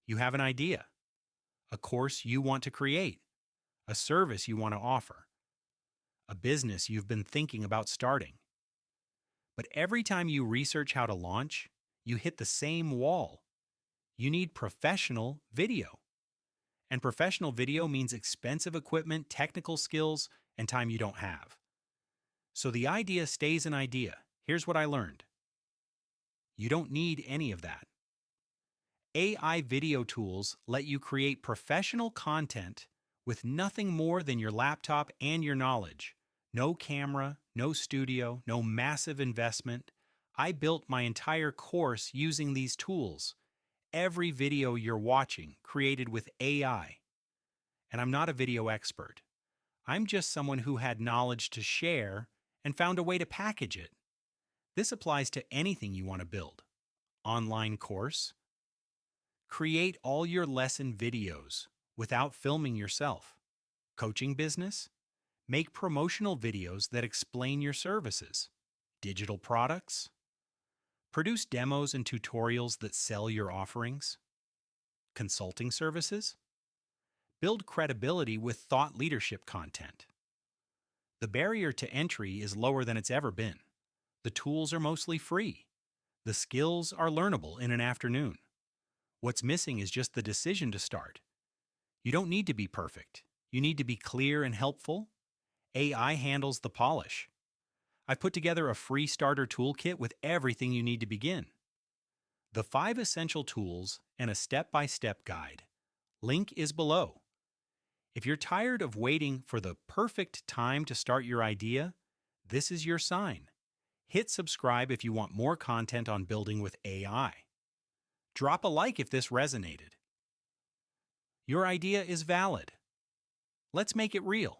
You have an idea, a course you want to create, a service you want to offer, a business you've been thinking about starting. But every time you research how to launch, you hit the same wall. You need professional video. And professional video means expensive equipment, technical skills, and time you don't have. So the idea stays an idea. Here's what I learned. You don't need any of that. AI video tools let you create professional content with nothing more than your laptop and your knowledge. No camera, no studio, no massive investment. I built my entire course using these tools. Every video you're watching created with AI. And I'm not a video expert. I'm just someone who had knowledge to share and found a way to package it. This applies to anything you want to build. Online course. Create all your lesson videos without filming yourself. Coaching business. Make promotional videos that explain your services. Digital products. Produce demos and tutorials that sell your offerings. Consulting services. Build credibility with thought leadership content. The barrier to entry is lower than it's ever been. The tools are mostly free. The skills are learnable in an afternoon. What's missing is just the decision to start. You don't need to be perfect. You need to be clear and helpful. AI handles the polish. I've put together a free starter toolkit with everything you need to begin. The 5 essential tools and a step-by-step guide. Link is below. If you're tired of waiting for the perfect time to start your idea, this is your sign. Hit subscribe if you want more content on building with AI. Drop a like if this resonated. Your idea is valid. Let's make it real.